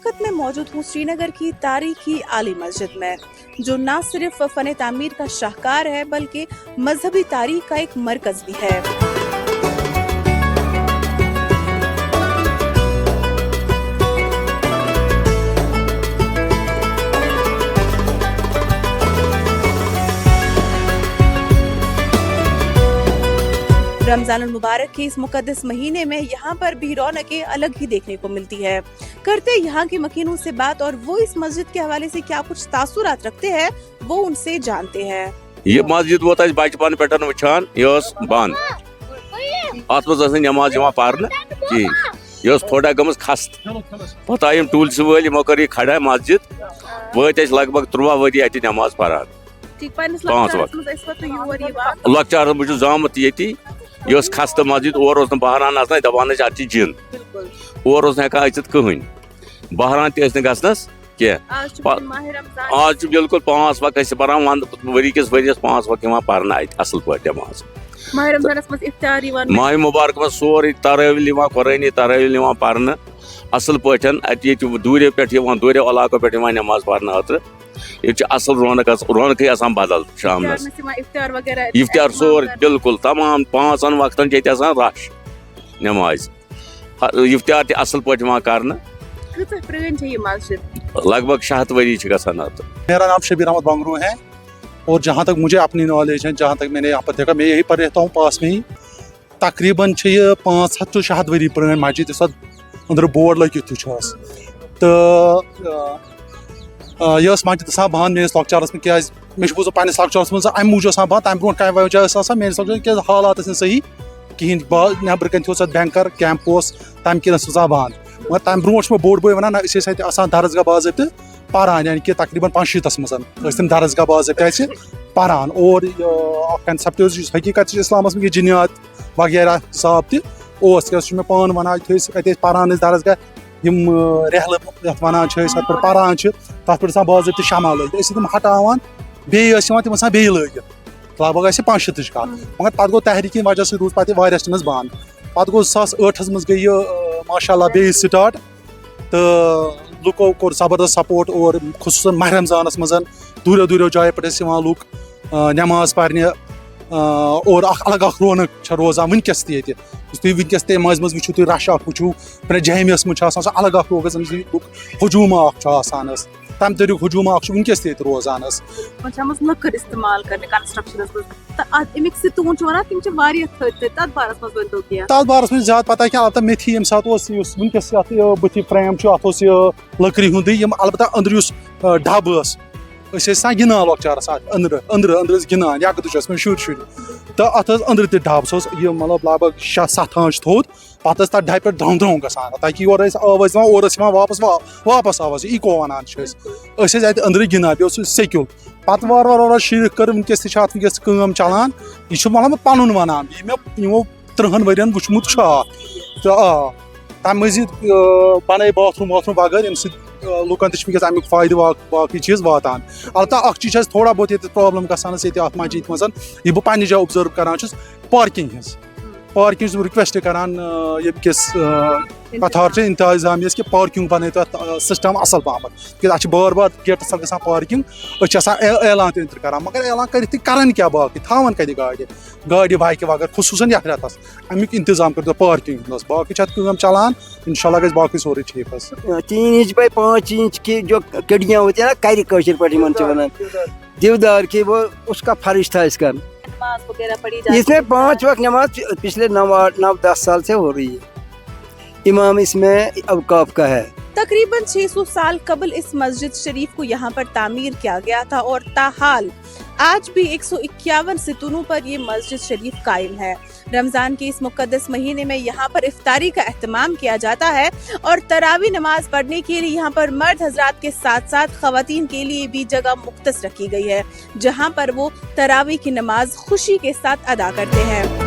वक्त मैं मौजूद हूँ श्रीनगर की तारीखी आली मस्जिद में, जो न सिर्फ फन तामीर का शाहकार है बल्कि मजहबी तारीख का एक मरकज भी है। रमजान मुबारक के इस मुकद्दस महीने में यहाँ पर भी रौनकें अलग ही देखने को मिलती है। करते यहाँ के मकीनों से बात और वो इस मस्जिद के हवाले से क्या कुछ तासुरात रखते हैं वो उनसे जानते हैं। ये मस्जिद वो बचपन पे वुचान यह बंद अत मज नमाज पारन कहें यह थोड़ा गम खस्त पे आयम टूल्स वल यमो कर खड़ा मस्जिद वत लग भग 13 वरी अत नमाज पारान 5 वक्त लकचार बस जामुत ये खस्त मस्जिद और बहरान दपान अत जिन और हेकान अचित कहन बहरान तस आज बिल्कुल 5 वक्त पारान वरी किस वरियस 5 वक्त पारन असल पे नमाज माह मुबारक में सोरे तराविल कुरानी तराविल पारन असल पे दूर पे दूर इलाकों पे नमाज पारन अतर ये असल रौनक बदल शाम इफ्तार सोर बिल्कुल तमाम 5 वक्तन रश नमाज इफ्तार ते असल पे कर लगभग 7 वरी गसान। मेरा नाम शबीर अहमद बांगरू है और जहाँ तक मुझे अपनी नॉलेज है, जहाँ तक मैंने यहाँ पर देखा, मैं यहीं पर रहता हूँ पास में ही, तकरीबन 500 to 7 वरी पुरान मस्जिद इस अंदर बोर्ड लगित तो यह मस्जिद बंद मेस लकचारस में क्या मे बूझ पस लकचारस मज अम मूज बंद तम ब्रो कम वजह मेस क्या हालात सही कहें नबर कन बैंकर कैंप तम कि बंद मगर तम ब्रो मे बोड़ बो वन दरसगाह बाज़ाब्त पारान यानी कि तकरीबन 5 मज तम दरसगाह बाज़ाब्त पारान और कंसेप्ट हकीकत इस्लामस में जिन्यात वगैरह हिसाब तस मे पान वन पारान दरसगाह रहल वन पारान तथ पे बाज़ाब्त शमा लगित तम हटान तम बे लगित लगभग 500 कत मगर पे गो तहरीकी वजह से रूद पे मज बंद पे गो 2008 मज गई माशाल्लाह बे स्टार्ट तो लुको कोर जबरदस्त सपोर्ट और खुसूसन माह रमजानस मज दूर दूर जाय पे लुक नमाज पारने और अलग रौनक रोजान वनकस तुम वनकस मज मज वो रश वो जहमियस मज अलग रोग लुक हजूम तम तरीक हजूम वनकस रोजान तथ बारस में ज्यादा पता क्या अलबत्ता मे थी ये वनकस बुथ फ्रेम अत लकड़ी हुंद अलबत्ता अंदर ढब गिनान लकचारस अंदर गिनान यकदुश में शुर तो अत अंदर ढब सह मतलब लगभग 6-7 आंच थोद पे तथ ढब पे द्रम द्रम गसान ताकि और आवाज और वापस आवाज इको वन अंदर गिनान बे सेक्यूल पे वार शीख कर वनकस वनकस चलान यह मतलब पन वन मे 30 वरियन वुचमुत तो तम मजीद बन बाथरूम वाथरूम बगैर लुकन तक अमुक फायदे बाकी चीज़ वातान अलबत्ता चीज़ थोड़ा बहुत ये प्रॉब्लम गसान अत मस्जिद मज यह बह पन्ने जाय ऑब्जर्व करान पार्किंग पार्किंग रिक्वेस्ट करान यस अथॉरिटी इंतजामिया कि पार्किंग बन सिस्टम असल पहम कि बार बार गेटस ग पार्किंग ऐलान तंत्र कर मगर ऐलान कर क्या बाकी थावन कत गाड़ी बाइक वगैरह खुसूसन यथ रेतस अमुक इंतजाम कर पार्किंग बाकी चलान इंशाल्लाह गई बाकी सोरे ठीक 3 इंच बाई 5 इंच की जो कड़ियाँ होती है ना करी कौशल पर वन देवदार की वो उसका फर्ज था इसका। इसमें 5 वक्त नमाज पिछले 9-10 साल से हो रही है। इमाम इसमें अवकाफ का है। तकरीबन 600 साल कबल इस मस्जिद शरीफ को यहाँ पर तामीर किया गया था और ताहाल आज भी 151 सितूनों पर ये मस्जिद शरीफ कायम है। रमजान के इस मुकद्दस महीने में यहाँ पर इफ्तारी का एहतमाम किया जाता है और तरावी नमाज पढ़ने के लिए यहाँ पर मर्द हजरात के साथ साथ खवातीन के लिए भी जगह मुख्तस रखी गई है, जहाँ पर वो तरावी की नमाज खुशी के साथ अदा करते हैं।